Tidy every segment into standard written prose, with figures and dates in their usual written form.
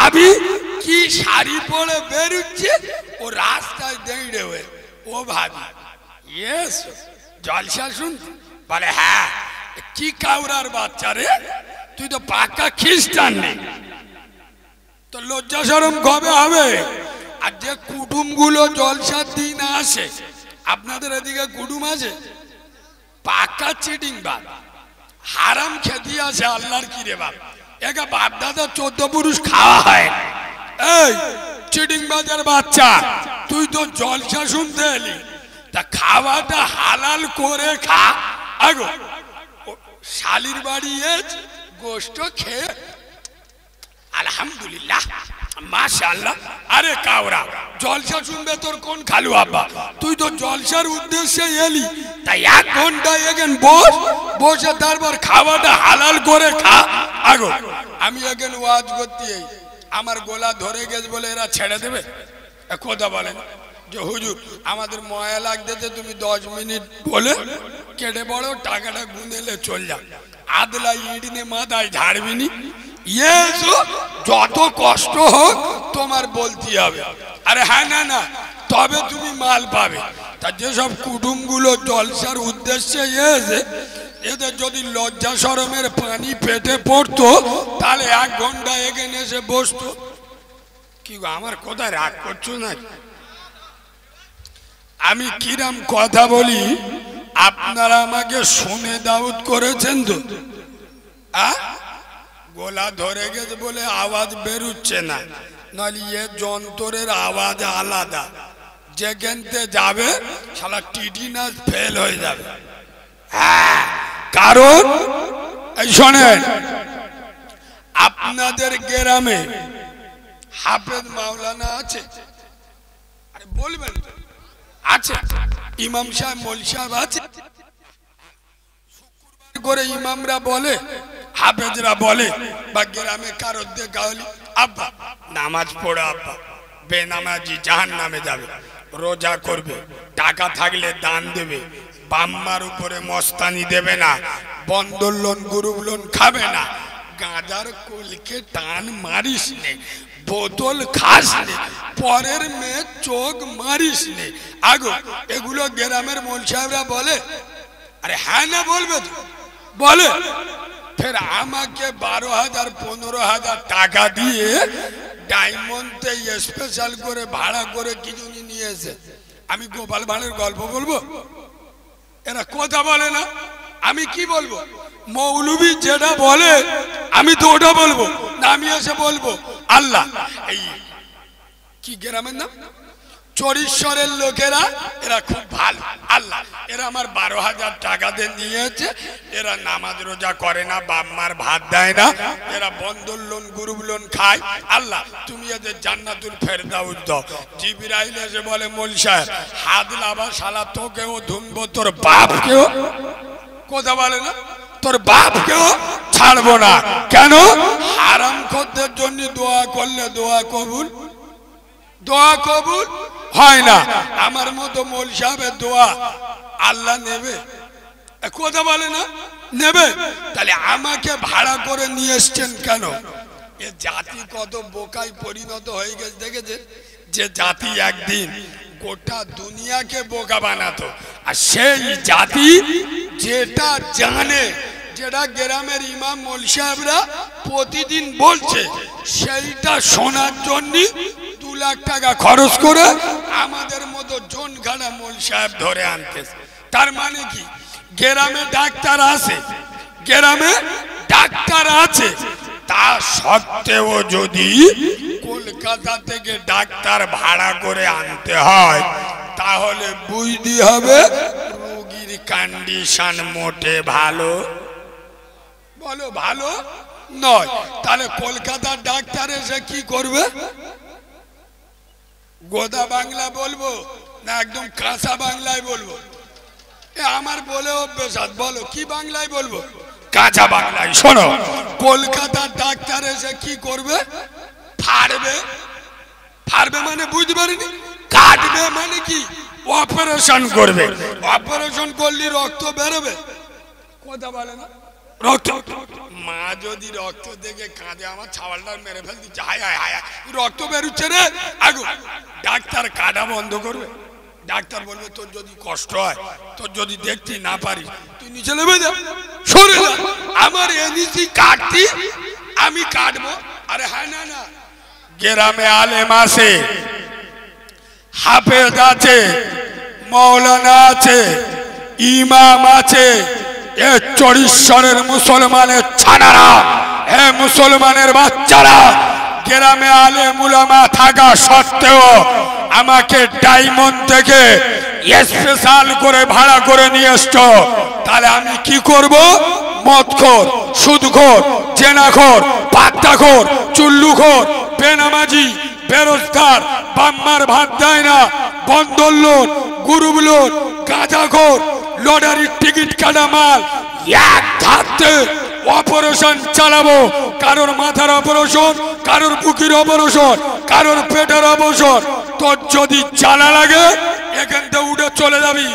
ভাবি কি শাড়ি পরে বেরুচ্ছে, ও রাস্তায় দাঁড়িয়ে হয়ে ও ভাবি ইয়েস জলসা শুন বলে হ্যাঁ কি কাউরার বাচ্চা রে, তুই তো পাক্কা খ্রিস্টান নেই, তো লজ্জা শরম কবে হবে? আর যে কুটুম গুলো জলসার দিন আসে, আপনাদের এদিকে কুটুম আছে পাক্কা চিটিং বাপ, হারাম খেতে আসে আল্লাহর কি রে বাপ, একা বাপ দাদা 14 পুরুষ খাওয়া হয়। এই চিটিং বাজার বাচ্চা, তুই তো জলসা শুনতে এলি, তা খাওয়াটা হালাল করে খা। আগো শালির বাড়ি গোস্ত খেয়ে আলহামদুলিল্লাহ মাশাআল্লাহ। আরে কাওরা জলসা শুনবে তোর কোন খালু আব্বা, তুই তো জলসার উদ্দেশ্যে এলি, তাই 1 ঘন্টা এখানে বসে তারপর খাওয়াটা হালাল করে খা। আগো আমি এখানে ওয়াজ করতে আমার গলা ধরে গেছে বলে এরা ছেড়ে দেবে? কথা বলেন যে হুজুর আমাদের ময়া লাগতেছে, তুমি 10 মিনিট বলে কেটে পড়ো, টাকাটা গুনেলে চল যা, আদলা ইট নিয়ে মাথায় ঝাড়বি নি, যত কষ্ট হোক তোমার বলতে হবে। আরে হ্যাঁ না না, তবে তুমি মাল পাবে। তা যেসব কুটুম গুলো জলসার উদ্দেশ্যে এসে, এদের যদি লজ্জা শরমের পানি পেটে পড়তো তাহলে 1 ঘন্টা এখানে এসে বসতো। কি আমার কোথায় রাগ করছো না? আমি কিরাম কথা বলি আপনারা আমাকে শুনে দাউদ করেছেন তো? গলা ধরে গেছে বলে আওয়াজ বেরুচ্ছে না, নাহলে এ যন্ত্রের আওয়াজ আলাদা, যেখানতে যাবে শালা টিটিনাস ফেল হয়ে যাবে। হ্যাঁ, কারণ এই শোনেন, আপনাদের গ্রামে হাফেজ মাওলানা আছে? আরে বলবেন আছে। ইমাম সাহেব মৌলভী সাহেব আছে? শুক্রবার করে ইমামরা বলে, হাফেজরা বলে, বা গ্রামে কারোর দেখা হলি আব্বা নামাজ পড়ো, আব্বা বেনামাজি জাহান্নামে যাবে, রোজা করবে, টাকা থাকলে দান দেবে, বাম্মার উপরে মস্তানি দেবে না, বন্ধন লোন গ্রুপ লোন খাবে না, গাঁজার কোলকে টান মারিস নে, বোতল খাস নে, পরের মেয়ে চোখ মারিস নে। আগো এগুলো গ্রামের মৌলভী সাহেবরা বলে? আরে হ্যাঁ না বলবে তো? বলে। ফের আমাকে 12,000 15,000 টাকা দিয়ে ডায়মন্ডে স্পেশাল করে ভাড়া করে কিছু নিয়ে এসে আমি গোপাল ভাঁড়ের গল্প বলবো? এরা কথা বলে না, আমি কি বলবো? মৌলভী যেটা বলে আমি তো ওটা বলবো না, আমি এসে বলবো আল্লাহ। এই কি গ্রামের নাম? চরিশ্বরের লোকেরা, এরা খুব ভালো আল্লাহ, এরা আমার 12,000 টাকা দিয়ে নিয়েছে, এরা নামাজ রোজা করে না, বাম্মার ভাত দেয় না, এরা বন্ধন লোন গ্রুপ লোন খায়, আল্লাহ তুমি এদের জান্নাতুল ফেরদাউস দাও। জিবরাইল এসে বলে মৌলভী সাহেব হাত লাভা, শালা তোকেও ধুনবো, তোর বাপকেও, কথা বলে না, তোর বাপকেও ছাড়বো না। কেন? হারামখোরদের জন্য দোয়া করলে দোয়া কবুল, দোয়া কবুল হয় না। আমার মতো মৌলভী সাহেবের দোয়া আল্লাহ নেবে? কথা বলে না, নেবে? তাহলে আমাকে ভাড়া করে নিয়ে এসছেন কেন? এ জাতি কত বোকায় পরিণত হয়ে গেছে দেখেছে? যে জাতি একদিন গোটা দুনিয়াকে বোকা বানাতো, আর সেই জাতি যেটা জানে, যেটা গ্রামের ইমাম মৌলভী সাহেবরা প্রতিদিন বলছে, সেইটা শোনার জন্য 2 লাখ টাকা খরচ করে আমাদের মতো জন গাড়া মৌলভী সাহেব ধরে আনতেছে। তার মানে কি? গ্রামে ডাক্তার আছে, গ্রামে ডাক্তার আছে, তা সত্ত্বেও যদি কলকাতা থেকে ডাক্তার ভাড়া করে আনতে হয়, তাহলে বুঝতে হবে রোগীর কন্ডিশন মোটে ভালো, বলো ভালো নয়। তাহলে কলকাতার ডাক্তার এসে কি করবে? গোদা বাংলা বলবো না একদম কাঁচা বাংলায় বলবো? আমার বলে অভ্যেস, বলো কি বাংলায় বলবো? কাঁচা বাংলায়। শোনো, কলকাতার ডাক্তার এসে কি করবে? ফাড়বে। ফাড়বে মানে বুঝতে পারিনি? কাটবে মানে কি? অপারেশন করবে। অপারেশন করলে রক্ত বেরোবে, কথা বলে না? রক্ত মা যদি রক্ত দেখে কাঁদে আমার ছাওয়ালটা মেরে ফেল দিচ্ছে হায় হায় হায় রক্ত বেরোচ্ছে রে আগো ডাক্তার কাটা বন্ধ করবে ডাক্তার বলবে তোর যদি কষ্ট হয় তোর যদি দেখতে না পারিস তুই নিচে নেমে যা সরে যা আমার এনেছি কাটতি আমি কাটবো আরে হ্যাঁ না না গ্রামে আলেম আছে হাফেজ আছে মৌলানা আছে ইমাম আছে এ চরিশ্বরের মুসলমানের ছানারা হে মুসলমানের বাচ্চারা গ্রামে আলেম উলামা থাকা সত্ত্বেও আমাকে ডায়মন্ড থেকে স্পেশাল করে ভাড়া করে নিয়ে এসছো তাহলে আমি কি করব মদখোর সুদখোর জেনাখোর পাত্তাখোর চুল্লুখোর বেনামাজি বেরোজগার বাম্মার ভাত দেয় না বন্ধন লোন গ্রুপ লোন গাঁজাখোর লটারির টিকিট কাটা মাল এক ধাতে অপারেশন চালাবো কারোর মাথার অপারেশন কারোর বুকের অপারেশন কারোর পেটের অপারেশন তোর যদি জ্বালা লাগে এখান থেকে উঠে চলে যাবি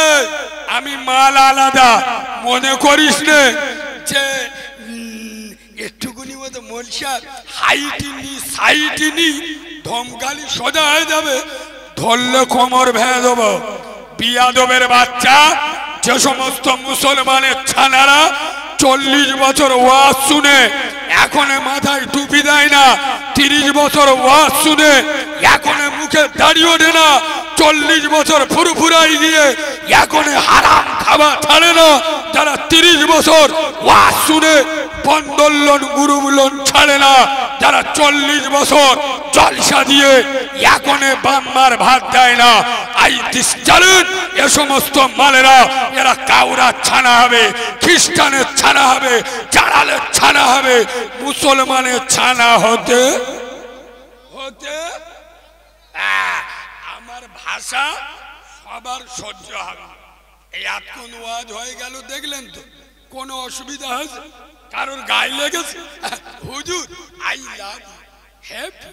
এই আমি মাল আলাদা মনে করিস নে যে একটুকুনি মতো মলসা হাইটিনি সাইটিনি ধমকালি সোজা হয়ে যাবে ধরলে কোমর ভেঙে দেবো বিয়াদবের বাচ্চা যে সমস্ত মুসলমানের ছানারা 40 বছর ওয়াজ শুনে এখনো মাথায় টুপি দেয় না 30 বছর ওয়াজ শুনে এখনো মুখে দাড়ি ওঠে না 40 বছর ফুরফুরাই গিয়ে এখনো হারাম খাবার ছাড়ে না যারা 30 বছর ওয়াজ শুনে বন্ধন লোন গ্রুপ লোন ছাড়ে না যারা 40 বছর জলসা দিয়ে এখনো বাম্মার ভাত দেয় না আই দিস জানেন এ সমস্ত মালেরা এরা কাউরা ছানা হবে খ্রিস্টানের ছানা হবে জাড়ালের ছানা হবে মুসলমানের ছানা হতে হতে আমার ভাষা সবার সহ্য হবে এই এতক্ষণ ওয়াজ হয়ে গেল দেখলেন তো কোনো অসুবিধা হয়েছে কারোর গায়ে লেগেছে হুজুর আই লাভ হ্যাপি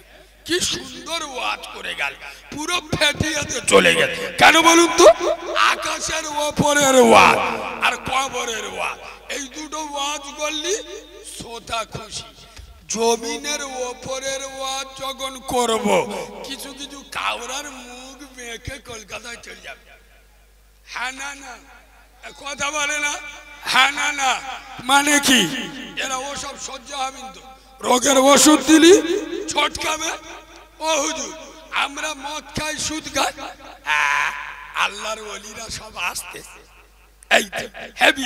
কি সুন্দর ওয়াজ করে গেল পুরো ফেটিয়াতে চলে গেল কেন বলুন তো আকাশের ওপরের ওয়াজ আর কবরের ওয়াজ এই দুটো ওয়াজ করলি সোতা খুশি জমিনের ওপরের ওয়াজ যখন করব কিছু কিছু কাউরার মুখ বেঁকে কলকাতায় চলে যাবে হ্যাঁ না না কথা বলে না হ্যাঁ না না মানে কি এরা ওসব সহ্য হবে তো রোগের ওষুধ দিলি ছটকাবে ও হুজুর আমরা মদ খাই সুদ খাই আল্লাহর ওলিরা সব আসতেছে এই হেভি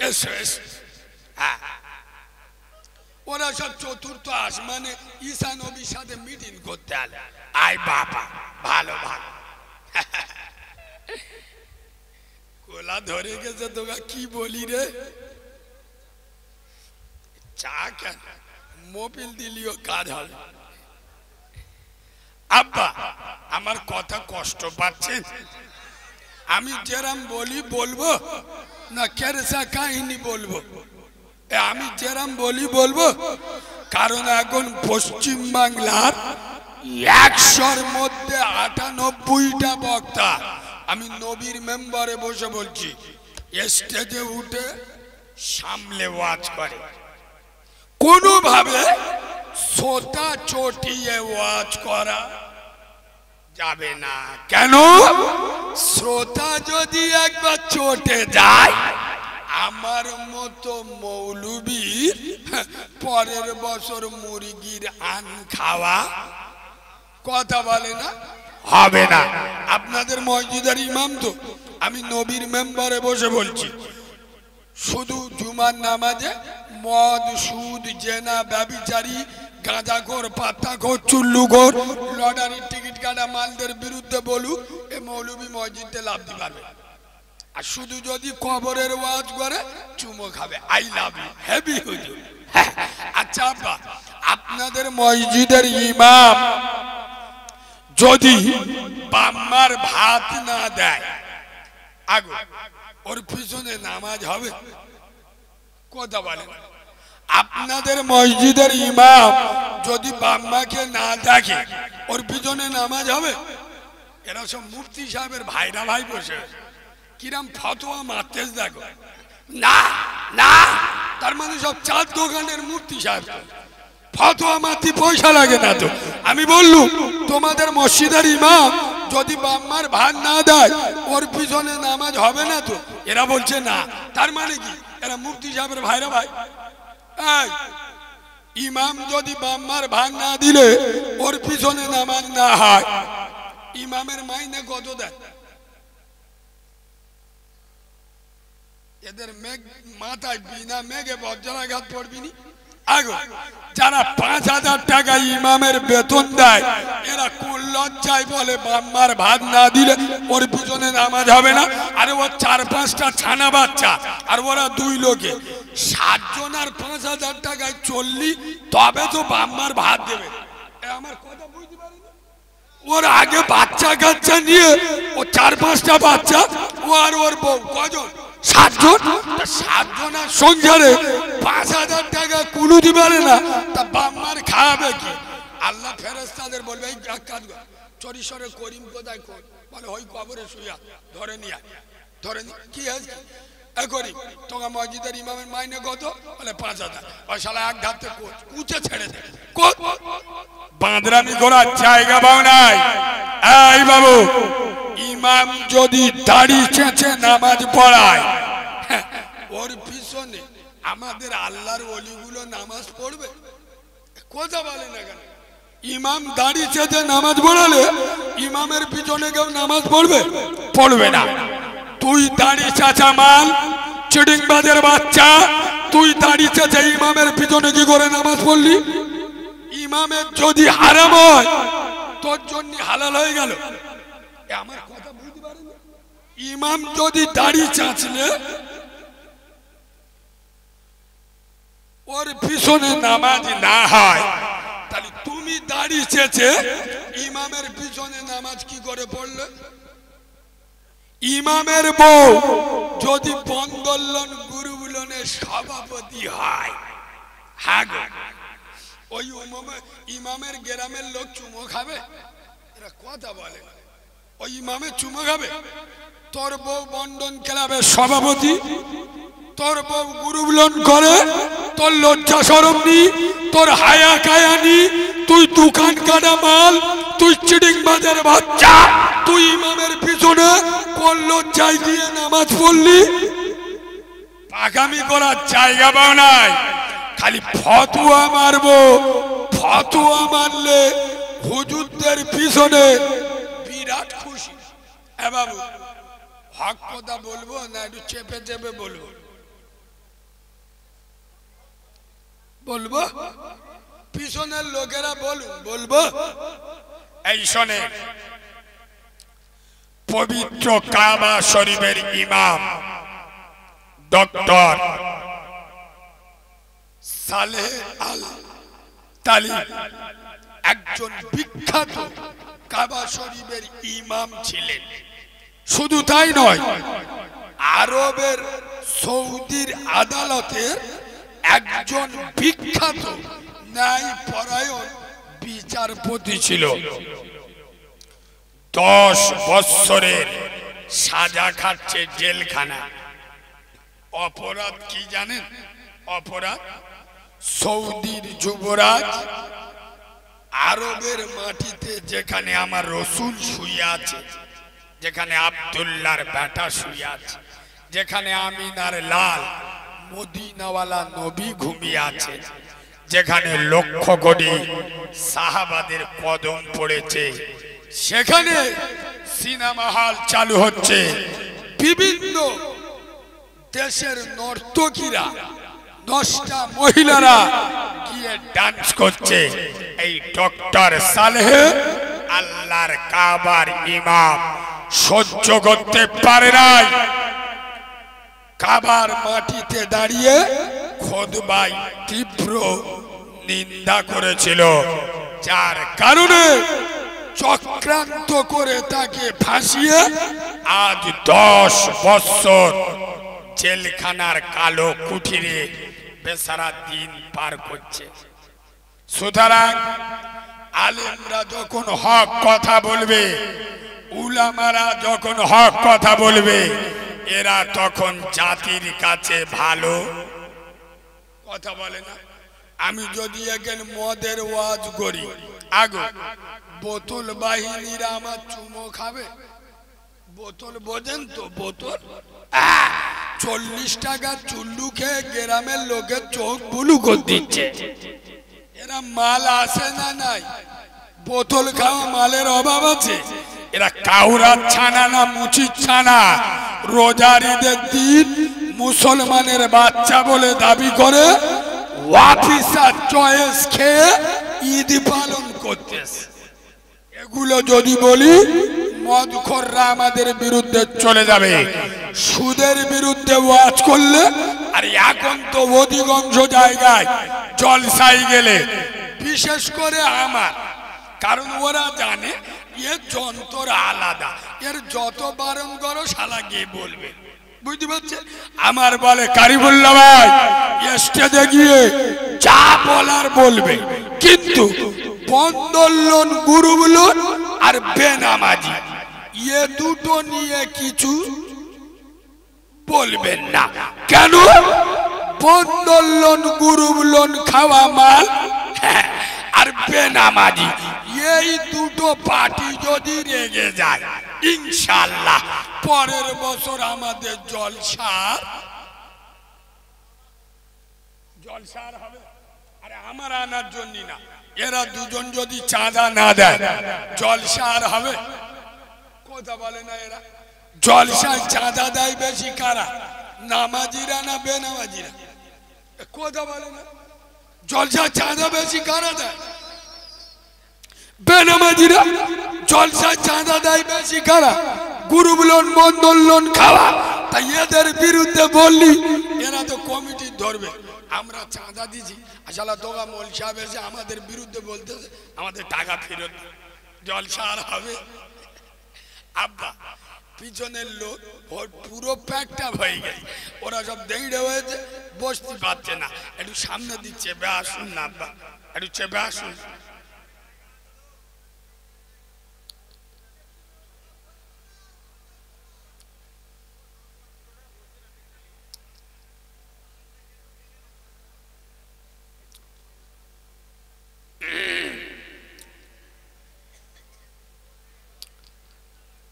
এসো এসো ওরা সব চতুর্থ আসমানে ঈসা নবীর সাথে মিটিং করতে আলে আয় বাবা ভালো ভালো কোলা ধরে গেছে তোরা কি বলি রে চা কেন মোবিল দিলিও কাজ হবে আব্বা আমার কথা কষ্ট পাচ্ছেন আমি যেরাম বলি বলবো না কেরসা কাহিনী বলবো আমি যেরাম বলি বলবো কারণ এখন পশ্চিম বাংলার 100-র মধ্যে 98টা বক্তা আমি নবীর মেম্বারে বসে বলছি স্টেজে উঠে সামলে ওয়াজ করে কোনোভাবে সোটা চটিয়ে ওয়াজ করা যাবে না কেন শ্রোতা যদি একবার চটে যায় আমার মতো মৌলবীর পরের বছর মুরগির আন খাওয়া কথা বলে না হবে না আপনাদের মসজিদের ইমাম তো আমি নবীর মেম্বারে বসে বলছি শুধু জুমার নামাজে মদ সুদ জেনা ব্যভিচারী গাঁজাখোর পাত্তাখোর চুল্লুখোর লটারির টিকিট কাটা মালদের বিরুদ্ধে বলুক এ মৌলবী মসজিদে লাভ দিতে পারবে আর শুধু যদি কবরের ওয়াজ করে চুমো খাবে আই লাভ ইউ হেভি হুজুর আচ্ছা আব্বা আপনাদের মসজিদের ইমাম যদি বাম্মার ভাত না দেয় আগো ওর পিছনে নামাজ হবে কথা বলেন আপনাদের মসজিদের ইমাম যদি বাম্মাকে না দেখে ওর পিছনে নামাজ হবে এরা সব মুফতি সাহেবের ভাইরা ভাই বসে কিরাম ফতোয়া মারতেছ দেখো না না, তার মানে সব চার দোকানের মূর্তি সাহেব। ফতোয়া মারতে পয়সা লাগে না তো। আমি বললুম তোমাদের মসজিদের ইমাম যদি বাম্মার ভাত না দেয় ওর পিছনে নামাজ হবে না তো? এরা বলছে না। তার মানে কি? এরা মুফতি সাহেবের ভাইরা ভাই। ইমাম যদি বাম্মার ভাত না দিলে ওর পিছনে নামাজ না হয়, ইমামের মাইনে কত দেয়? এদের মেঘ মাথায় বিনা মেঘে বজ্রাঘাত পড়বিনি। আগো যারা 5,000 টাকা ইমামের বেতন দেয় এরা কোন লজ্জায় বলে বাম্মার ভাত না দিলে ওর পিছনে নামাজ হবে না? আরে ওর 4-5টা ছানা বাচ্চা আর ওরা 2 লোকে 7 জন আর 5,000 টাকায় চললি তবে তো বাম্মার ভাত দেবে। আমার কথা বুঝতে পারেন? ওর আগে বাচ্চা কাচ্চা নিয়ে ও 4-5টা বাচ্চা ও আর ওর বউ কজন? 7 জন। 7 জনের সংসারে 5,000 টাকা কুলু দিতে পারে না, তা বাম্মার খাওয়াবে কি? আল্লাহ ফেরেশতাদের বলবে এই কাজ কর, চরিশরে করিম কোথায় কোন বলে ওই কবরে শুয়া ধরে নিয়ে ধরে কি আছে করি তোমার মসজিদের ইমামের মাইনে কত? বলে 5,000। ওই শালা এক ধাতে কুচে ছেড়ে দে। বাঁদরামি করার জায়গা পাও নাই। এই বাবু, ইমাম যদি দাড়ি চেঁচে নামাজ পড়ায় ওর পিছনে আমাদের আল্লাহর ওলিগুলো নামাজ পড়বে? কথা বলে না কেন? ইমাম দাড়ি চেঁচে নামাজ পড়ালে ইমামের পিছনে কেউ নামাজ পড়বে? পড়বে না। তুই দাড়ি চাচা মাল চিডিংবাজের বাচ্চা, তুই দাড়ি চেঁচে ইমামের পিছনে কি করে নামাজ পড়লি? ইমামের যদি হারাম হয় তোর জন্য হালাল হয়ে গেল। আমার কথা বুঝতে পারেন? ইমাম যদি দাড়ি চাঁচলে ওর পিছনে নামাজ না হয় তাহলে তুমি দাড়ি চেঁচে ইমামের পিছনে নামাজ কি করে পড়লে? ইমামের বউ যদি বন্দোলন গুরুবুলনের সভাপতি হয়, হ্যাঁ গো, ওই ইমামের গ্রামের লোক চুমো খাবে? এরা কথা বলে। ওই ইমামে চুমো খাবে? তোর বউ বন্ধন ক্লাবের সভাপতি, তোর বউ গুরুবুলন করে, তোর লজ্জা শরম নি, তোর হায়া কায়া নি, তুই দোকান কাটা মাল, তুই চিডিং বাজার বাচ্চা, তুই ইমামের পিছনে কোন লজ্জায় দিয়ে নামাজ পড়লি? পাকামি করার জায়গা পাও নাই, খালি ফতুয়া মারবো। ফতুয়া মারলে হুজুরদের পিছনে বিরাট খুশি। হ্যাঁ বাবু, হক কথা বলবো না একটু চেপে চেপে বলবো? বলবো? পিছনের লোকেরা বলুন, বলবো? এই শোনে, পবিত্র কাবা শরীফের ইমাম ডক্টর সালেহ আল তালিব একজন বিখ্যাত কাবা শরীফের ইমাম ছিলেন। শুধু তাই নয়, আরবের সৌদির আদালতের একজন বিখ্যাত ন্যায়পরায়ণ বিচারপতি ছিল। 10 বছরের সাজা খাচ্ছে জেলখানা। অপরাধ কি জানেন? অপরাধ সৌদির যুবরাজ আরবের মাটিতে যেখানে আমার রসুল শুয়ে আছে, যেখানে আব্দুল্লাহর বেটা শুয়ে আছে, যেখানে আমিনার লাল মদিনাওয়ালা নবী ঘুমিয়ে আছে, যেখানে লক্ষ কোটি সাহাবাদের কদম পড়েছে, সেখানে সিনেমা হল চালু হচ্ছে। বিভিন্ন দেশের নর্তকীরা 10টা মহিলারা গিয়ে ডান্স করছে। এই ডক্টর সালেহ আল্লাহর কাবার ইমাম সহ্য করতে পারে নাই। কাবার মাটিতে দাঁড়িয়ে খুতবায় তীব্র নিন্দা করেছিল, যার কারণে চক্রান্ত করে তাকে ফাঁসিয়ে আজ 10 বছর জেলখানার কালো কুঠিরে বেচারা দিন পার করছে। সুতরাং আলেমরা যখন হক কথা বলবে, উলামারা যখন হক কথা বলবে, এরা তখন জাতির কাছে ভালো কথা বলে না। আমি যদি এখানে মদের ওয়াজ করি আগো বোতল বাহিনীরা আমার চুমো খাবে। বোতল বোঝেন তো? বোতল 40 টাকা চুল্লু খেয়ে গ্রামের লোকের চোখ বুলু করে দিচ্ছে। এরা মাল আসে না নাই? বোতল খাওয়া মালের অভাব আছে? এরা কাউরার ছানা না মুচির ছানা? রোজার ঈদের দিন মুসলমানের বাচ্চা বলে দাবি করে অফিসার চয়েস খেয়ে ঈদ পালন করতেছে। এগুলো যদি বলি মদখোররা আমাদের বিরুদ্ধে চলে যাবে। সুদের বিরুদ্ধে ওয়াজ করলে, আর এখন তো অধিকাংশ জায়গায় জলসাই গেলে বিশেষ করে আমার, কারণ ওরা জানে এর যন্ত্র আলাদা, এর যত বারণ করো শালা গিয়ে বলবে, বুঝতে পারছেন? আমার বলে কারিমুল্লাহ ভাই স্টেজে গিয়ে যা বলার বলবে, কিন্তু বন্ধন লোন, গ্রুপ লোন আর বেনামাজি এ দুটো নিয়ে কিছু বলবেন না। কেন? বন্ধন লোন, গ্রুপ লোন খাওয়া মাল আর বেনামাজি, এই দুটো পার্টি যদি রেগে যায় ইনশাআল্লাহ পরের বছর আমাদের জলসার হবে। আরে আমার আনার জন্য না, এরা দুজন যদি চাঁদা না দেয় জলসা আর হবে? কথা বলে না এরা? জলসায় চাঁদা দেয় বেশি কারা, নামাজিরা না বেনামাজিরা? কথা বলে না? জলসায় চাঁদা বেশি কারা দেয়? বেনামাজিরা। জলসায় চাঁদা দেয় বেশি কারা? গ্রুপ লোন, বন্ধন লোন খাওয়া। তাই এদের বিরুদ্ধে বললি এরা তো কমিটি ধরবে, আমরা চাঁদা দিছি, আসলে তোগা মৌল সাহেব এসে আমাদের বিরুদ্ধে বলতেছে আমাদের টাকা ফেরত। জলসা আর হবে? আব্বা পিছনের লোক পুরো প্যাকটা হয়ে গেছে, ওরা সব দেড়ে হয়েছে, বসতে পারছে না, একটু সামনে দিচ্ছে, বে আসুন না আব্বা, একটু চেপে আসুন।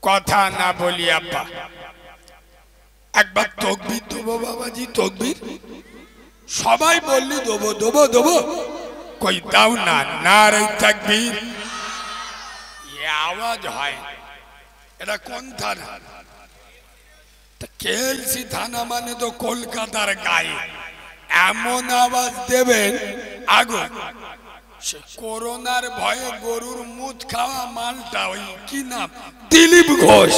কথা না বলি আব্বা, একবার তকবীর দেবো বাবাজি, তকবীর সবাই বললি দেবো দেবো দেবো, কই দাও না, নারে তাকবীর। আওয়াজ হয়। এটা কোন থানা? কেএলসি থানা মানে তো কলকাতার গায়ে। এমন আওয়াজ দেবেন আগো, সে করোনার ভয়ে গরুর মুখ খাওয়া মালটা, ওই কি নাম, দিলীপ ঘোষ,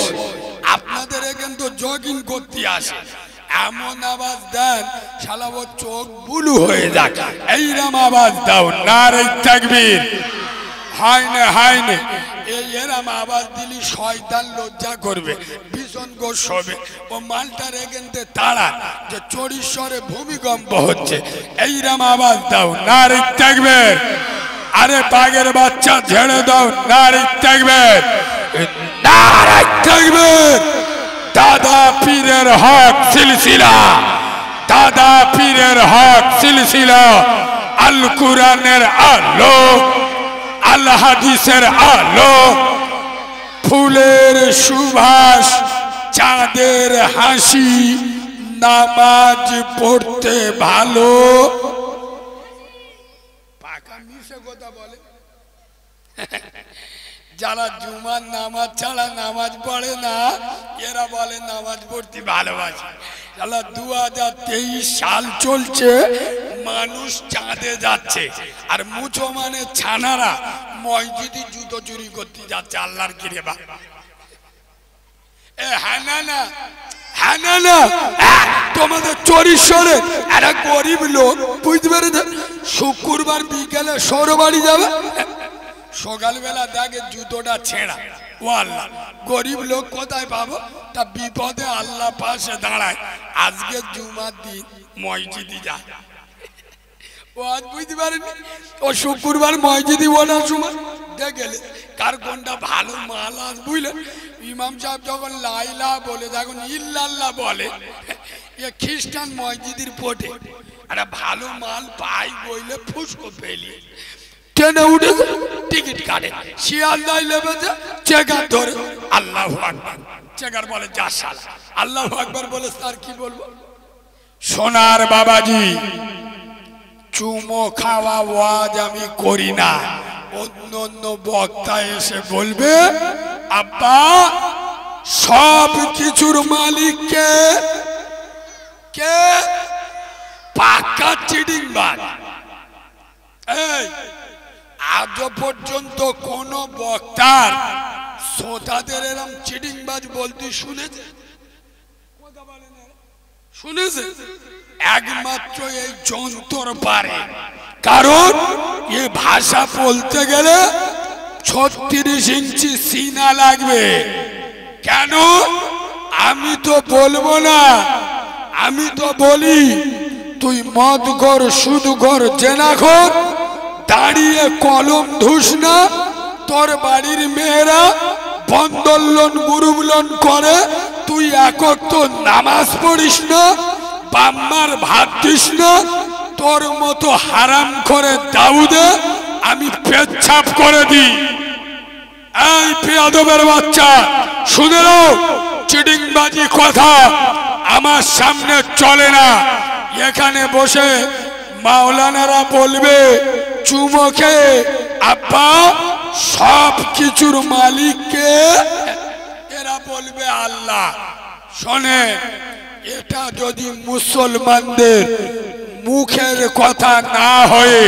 আপনাদের এখান তো জগিং করতে আসে, এমন আওয়াজ দেন শালা ও চোখ বুলু হয়ে যাক। এইরকম আওয়াজ দাও, নারে তাকবীর। হয় না হয় না, এই এরম আওয়াজ দিলি শয়তান লজ্জা করবে, ভীষণ গোস হবে। ও মালটার এখানতে তাড়া যে চরিশ্বরে ভূমিকম্প হচ্ছে, এইরকম আওয়াজ দাও, নারে তাকবীর। আরে বাঘের বাচ্চা ঝেড়ে দাও, নারে তাকবীর, নারে তাকবীর। দাদা পীরের হক সিলসিলা, দাদা পীরের হক সিলসিলা, আল কুরআনের আলো, আল হাদিসের আলো, ফুলের সুবাস, চাঁদের হাসি, নামাজ পড়তে ভালো। পাকা মিশে কথা বলে। যারা জুমার নামাজ ছাড়া নামাজ পড়ে না এরা বলে নামাজ পড়তে ভালোবাসে। 2023 সাল চলছে, মানুষ চাঁদে যাচ্ছে, আর মুসলমানের ছানারা মসজিদে জুতো চুরি করতে যাচ্ছে। আল্লাহর কিরে বা হ্যাঁ না, হ্যাঁ না, তোমাদের চরিশ্বরে একটা গরিব লোক, বুঝতে পেরেছেন, শুক্রবার বিকেলে সৌর বাড়ি যাবে, সকালবেলা দেখে জুতোটা ছেঁড়া। ও আল্লাহ, গরিব লোক কোথায় পাবো? তা বিপদে আল্লাহ পাশে দাঁড়ায়, আজকে জুমার দিন মসজিদে যায়। ও আজ বুঝতে পারেনি, ও শুক্রবার মসজিদে ওঠার সময় দেখলে কার কোনটা ভালো মাল আস বুঝলেন। ইমাম সাহেব যখন লাইলা বলে যখন ইল্লাল্লাহ বলে এ খ্রিস্টান মসজিদের পটে একটা ভালো মাল পাই বইলে ফুসকো পেলি ট্রেনে উঠে টিকিট কাটে শিয়ালদায় লেবেছে চেকার ধরে আল্লাহু আকবার চেকার বলে যা শালা আল্লাহু আকবার বলে স্যার কি বলবো। সোনার বাবাজি চুমো খাওয়া ওয়াজ আমি করি না। অন্য অন্য বক্তা এসে বলবে আব্বা সব কিছুর মালিক কে? কে? পাক্কা চিটিংবাজ। এই আজ পর্যন্ত কোন বক্তার শ্রোতাদের এরকম চিটিংবাজ বলতে শুনেছে? শুনেছে? একমাত্র এই যন্ত্র পারে। কারণ এ ভাষা বলতে গেলে 36 ইঞ্চি সিনা লাগবে। কেন? আমি তো বলবো না, আমি তো বলি তুই মদ ঘর সুদ ঘর জেনা ঘর দাঁড়িয়ে কলম ধুস না। তোর বাড়ির মেয়েরা বন্ধন লোন গ্রুপ লোন করে, তুই একক তো নামাজ পড়িস না, বাম্মার ভাত দিস না। তোর মতো হারাম করে দাউদে আমি পেচ্ছাপ করে দিই। এই পেয়াদবের বাচ্চা শুনে নাও, চিটিংবাজি কথা আমার সামনে চলে না। এখানে বসে মাওলানারা বলবে চুমোকে আব্বা সব কিছুর মালিক কে? এরা বলবে আল্লাহ। শোনে, এটা যদি মুসলমানদের মুখের কথা না হয়ে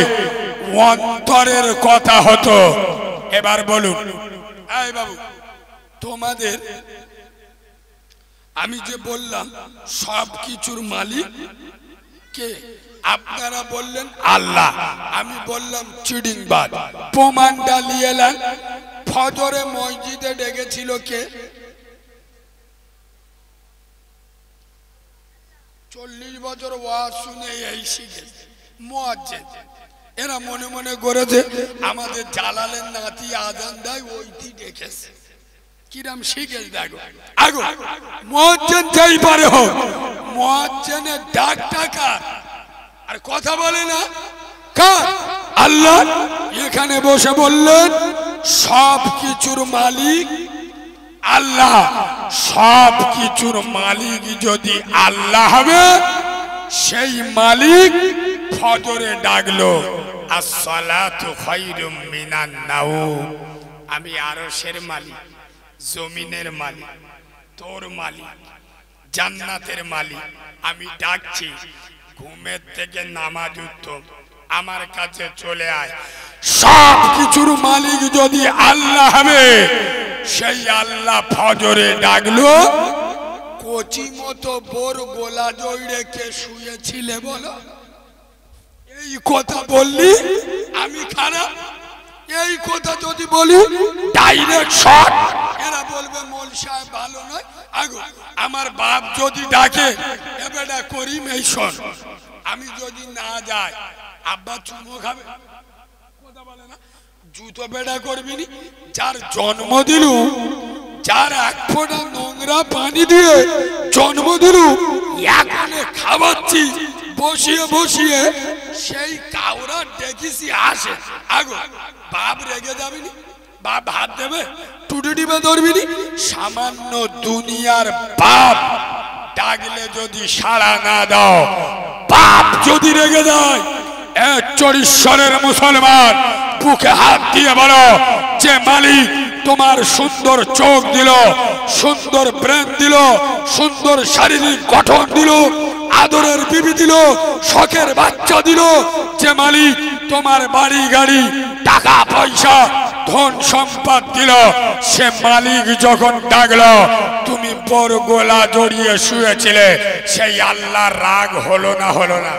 অন্তরের কথা হতো। এবার বলুন এই বাবু, তোমাদের আমি যে বললাম সব কিছুর মালিক কে? আপনারা বললেন আল্লাহ, আমি বললাম চিটিংবাজ। প্রমাণটা নিয়ে এলেন। ফজরে মসজিদে ডেকেছিল কে? 40 বছর ওয়াজ শুনে এই শিখেছে মুয়াজ্জিন। এরা মনে মনে করেছে আমাদের জালালের নাতি আজান দেয় ওইটি ডেকেছে। কিরাম শিখেছে দেখো। আগো মুয়াজ্জিন যেই পারে হোক, মুয়াজ্জিনের ডাক টাকা আর কথা বলে না কার? আল্লাহ। এখানে বসে বললেন সব কিছুর মালিক আল্লাহ। সব কিছুর মালিক যদি আল্লাহ হবে, সেই মালিক ফজরে ডাকলো আসসালাতু খায়রুম মিনান নাওম। আমি আরশের মালিক, জমিনের মালিক, তোর মালিক, জান্নাতের মালিক। আমি ডাকছি, ঘুমের থেকে নামাজ উত্তম, আমার কাছে চলে আয়। সব কিছুর মালিক যদি আল্লাহ হবে, সেই আল্লাহ ফজরে ডাকলো। কচি মতো বোর গোলা জড়ে কে শুয়েছিলে বলো? এই কথা বললি আমি খারাপ? এই কথা যদি বলি ডাইরেক্ট শট। এরা বলবে মোল সাহেব ভালো নয়। আগো আমার বাপ যদি ডাকে এবেটা করিম এই শোন, আমি যদি না যাই আব্বা চুমো খাবে। কথা বলে না, জুতো বেড়া করবি নি। যার জন্ম দিলু, যার এক ফোঁটা নোংরা পানি দিয়ে জন্ম দিলু, এখানে খাওয়াচ্ছি বসিয়ে বসিয়ে, সেই কাউরা ডেকেছি আসে। আগো বাপ রেগে যাবিনি? বাপ হাত দেবে, টুটি টিপে ধরবিনি? সামান্য দুনিয়ার বাপ ডাকলে যদি সাড়া না দাও, বাপ যদি রেগে যায়, 44 মুসলমান বুকে হাত দিয়ে বলো যে মালিক তোমার সুন্দর চোখ দিল, সুন্দর ব্রেন দিল, সুন্দর শারীরিক গঠন দিল, আদরের বিবি দিল, শখের বাচ্চা দিল, যে মালিক তোমার বাড়ি গাড়ি টাকা পয়সা ধন সম্পদ দিল, সে মালিক যখন ডাকলো তুমি বড় গোলা জড়িয়ে শুয়েছিলে, সেই আল্লাহর রাগ হলো না? হলো না?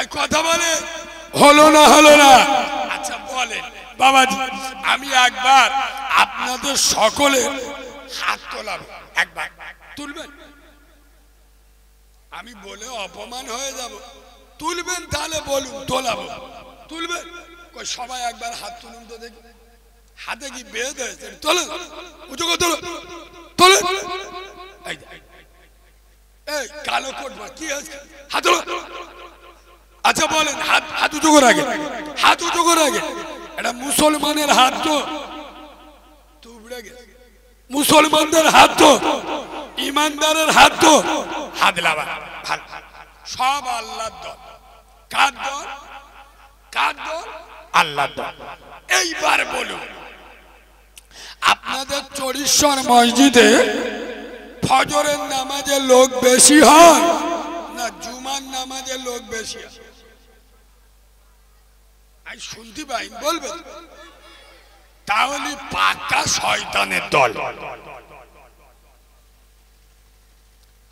এই কথা বলে হলো না? হলো না? আচ্ছা বলেন বাবাজি, আমি একবার আপনাদের সকলের হাত তোলাবো, একবার তুলবেন? আমি বলে অপমান হয়ে যাব। তুলবেন তাহলে বলুন, তোলাবো। তুলবেন? সবাই একবার হাত তুলুন তো দেখি। হাতে কি বেদ হয়েছে? তোলেন, উঁচু করে তোলেন, তোলেন। এই কালো কোট কি আছে? হাত তোলো। আচ্ছা বলেন, হাত উঁচু করে আগে, হাত উঁচু করে আগে। এটা মুসলমানের হাত তো, মুসলমানদের হাত তো, ইমানদারের হাত তো। হাত লাবা সব আল্লাহর দল। কার দল? কার দল? আল্লাহর দল। এইবার বলুন, আপনাদের চরিশ্বর মসজিদে ফজরের নামাজে লোক বেশি হয় না জুমার নামাজে লোক বেশি হয়? আমি শুনতে পাই, বলবেন? তাহলে পাক্কা শয়তানের দল।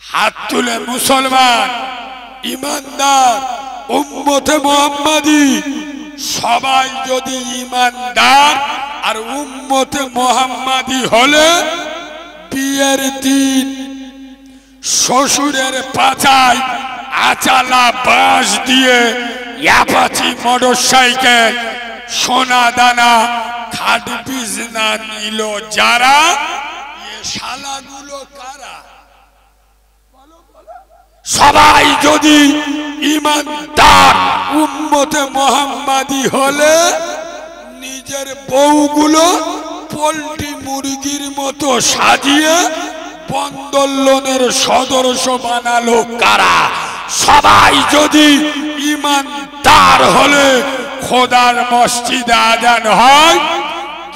হাত তুলে মুসলমান, ইমানদার, উম্মতে মুহাম্মাদি সবাই যদি ইমানদার আর উম্মতে মুহাম্মাদি হলে বিয়ের দিন শ্বশুরের পাছায় আচালা বাঁশ দিয়ে অ্যাপাচি মোটরসাইকেল সোনা দানা খাট বিছনা নিল যারা, এ শালাগুলো কারা? সবাই যদি ইমানদার উম্মতে মুহাম্মাদি হলে নিজের বউগুলো পোল্ট্রি মুরগির মতো সাজিয়ে বন্দর লোনের সদস্য বানালো কারা? সবাই যদি ইমানদার হলে খোদার মসজিদে আজান হয়,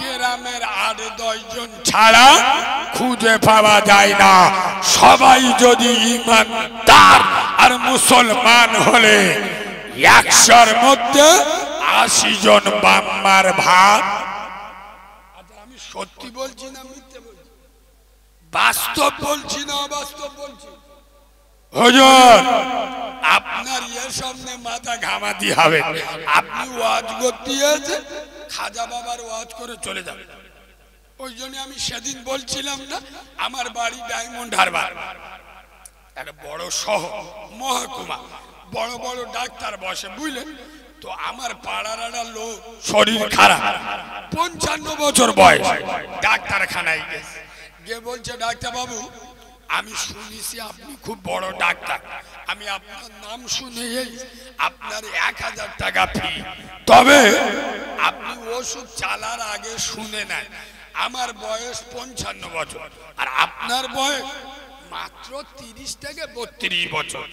গ্রামের ৮-১০ জন ছাড়া খুঁজে পাওয়া যায় না। সবাই যদি ইমানদার আর মুসলমান হলে ১০০-র মধ্যে ৮০ জন বাম্মার ভাগ। আমি সত্যি বলছি না মিথ্যে বলছি? বাস্তব বলছি না অবাস্তব বলছি? হুজুর আপনার এর সামনে মাথা ঘামাতে হবে। আপনি ওয়াজ করতে এসে খাজা বাবার ওয়াজ করে চলে যাবেন। ওই জন্য আমি সেদিন বলছিলাম না, আমার বাড়ি ডায়মন্ড হারবার, একটা বড় শহর, মহকুমা, বড় বড় ডাক্তার বসে, বুঝলেন তো? আমার পাড়ার একটা লোক শরীর খারাপ, ৫৫ বছর বয়স, ডাক্তারখানায় গেছে। গিয়ে বলছে, ডাক্তার বাবু আমি শুনেছি আপনি খুব বড় ডাক্তার, আমি আপনার নাম শুনে আপনার ১০০০ টাকা ফি, তবে আপনি ওষুধ চালার আগে শুনে নেন আমার বয়স ৫৫ বছর আর আপনার বয়স মাত্র ৩০ থেকে ৩২ বছর।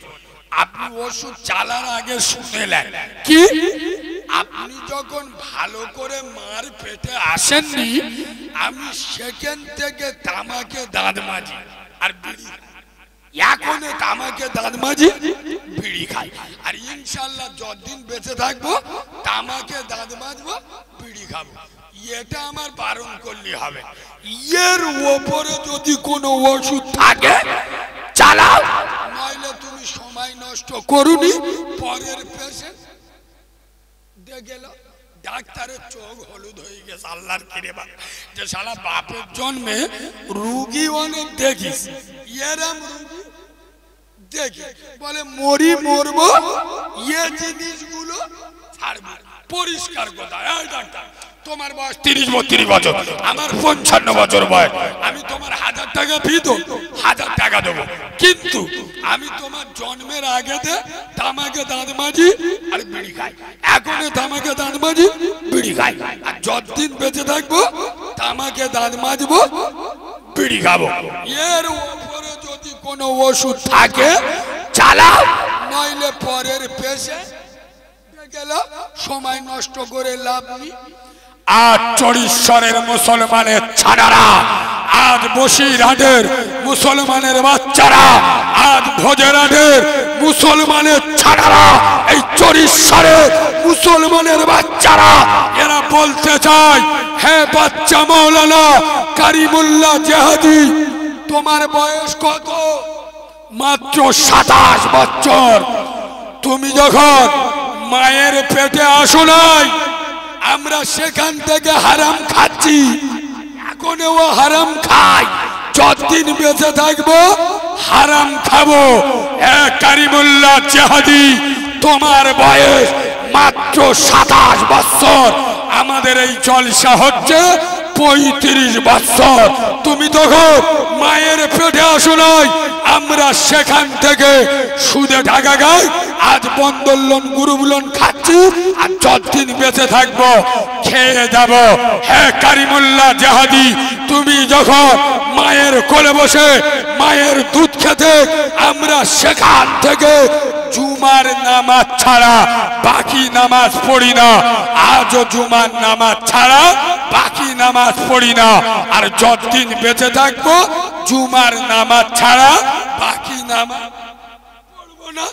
আপনি ওষুধ চালার আগে শুনে নেন কি আপনি যখন ভালো করে মার পেটে আসেননি, আমি সেখান থেকে তামাকে দাঁত মাজি আর বিড়ি, এখন তামাকে দাঁত মাজি বিড়ি খাই, আর ইনশাল্লাহ যতদিন বেঁচে থাকবো তামাকে দাঁত মাজবো বিড়ি খাবো। এটা আমার বারণ করলে হবে। এর ওপরে যদি কোনো ওষুধ থাকে চালাও, নইলে তুমি সময় নষ্ট করুনি। পরের পেশেন্ট দেখেল ডাক্তারের চোখ হলুদ হয়ে গেছে, আল্লাহর কিরেবা, যে শালা বাপের জন্মে রুগী অনেক দেখিস, এরম রুগী দেখি বলে মরি মরবো, এ জিনিসগুলো ছাড়বো। পরিষ্কার কথা, এই ডাক্তার তোমার বয়স ৩০-৩২ বছর, আমার ৫৫ বছর বয়স, আমি তোমার ১০০০ টাকা ফি দেবো, ১০০০ টাকা দেবো, কিন্তু আমি তোমার জন্মের আগে তামাকে দাঁত মাজি আর বিড়ি খাই, এখন তামাকে দাঁত মাজি বিড়ি খাই, আর যতদিন বেঁচে থাকবো তামাকে দাঁত মাজবো বিড়ি খাবো। এর উপরে যদি কোনো ওষুধ থাকে চালাও, নইলে পরের পেশে গেল, সময় নষ্ট করে লাভ নেই। আজ চরিশ্বরের মুসলমানের ছাড়ারা, আজ বসিরহাটের মুসলমানের বাচ্চারা, আজ ভোজেরহাটের মুসলমানের ছাড়ারা, এই চরিশ্বরের মুসলমানের বাচ্চারা এরা বলতে চায়, হে বাচ্চা মাওলানা কারিমুল্লাহ জেহাদি, তোমার বয়স কত? মাত্র ২৭ বছর। তুমি যখন মায়ের পেটে আসো নাই, আমরা সেখান থেকে হারাম খাচ্ছি, এখনো হারাম খাই, যতদিন বেঁচে থাকবো হারাম খাবো। কারিমুল্লাহ জেহাদি, তোমার বয়স মাত্র ২৭ বছর, আমাদের এই জলসা হচ্ছে 35 বছর। তুমি তখন মায়ের পেটে আসো নাই, আমরা সেখান থেকে সুদে টাকা গাই, আজ বন্ধন লোন গ্রুপ লোন খাচ্ছি, আর যতদিন বেঁচে থাকবো খেয়ে যাব। হ্যাঁ কারিমুল্লাহ জাহাদি, তুমি যখন মায়ের কোলে বসে মায়ের দুধ খেতে, আমরা সেখান থেকে জুমার নামাজ ছাড়া বাকি নামাজ পড়ি না। আজও জুমার নামাজ ছাড়া বাকি নামাজ পড়ি না, আর যতদিন বেঁচে থাকবো জুমার নামাজ ছাড়া বাকি নামাজ পড়বো না।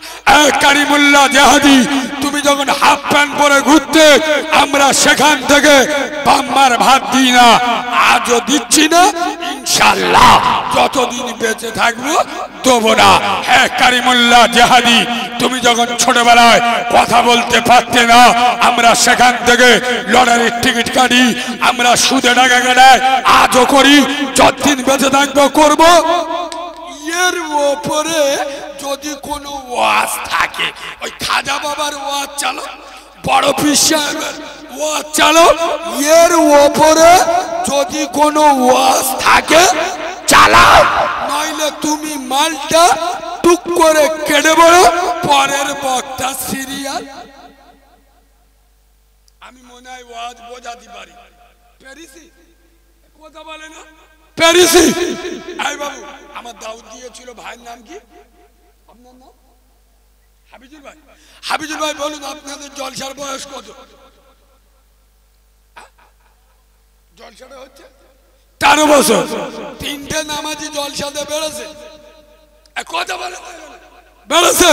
কারিমুল্লাহ জাহাদি, তুমি যখন হাফ প্যান্ট পরে ঘুরতে, আমরা সেখান থেকে বাম্মার ভাত দিই না, আজও দিচ্ছি না, ইনশাআল্লাহ যতদিন বেঁচে থাকবো দেবো না। হ্যাঁ কারিমুল্লাহ জাহাদি, তুমি যখন ছোটবেলায় কথা বলতে পারতে না, আমরা সেখান থেকে লটারির টিকিট কাটি, আমরা সুদে টাকা কাটাই, আজও করি, যতদিন বেঁচে থাকবো করবো। এর ওপরে যদি কোনো ওয়াজ থাকে, ওই খাজা বাবার ওয়াজ চালো, বড় পীর সাহেবের ওয়াজ চালো, এর ওপরে যদি কোনো ওয়াজ থাকে চালাও, নইলে তুমি মালটা টুক করে কেটে বলো, পরের বক্তা সিরিয়াল। আমি মনে হয় ওয়াজ বোঝাতে পারি, পেরেছি কথা বলে না, পেরেছি। এই বাবু, আমার দাউদ দিয়েছিল, ভাইয়ের নাম কি? আপনার নাম হাবিজুল ভাই। হাবিজুল ভাই বলুন, আপনাদের জলসার বয়স কত? জলসাটা হচ্ছে 13 বছর। 3টে নামাজি জলসাতে বেড়েছে, কথা বলে বেড়েছে।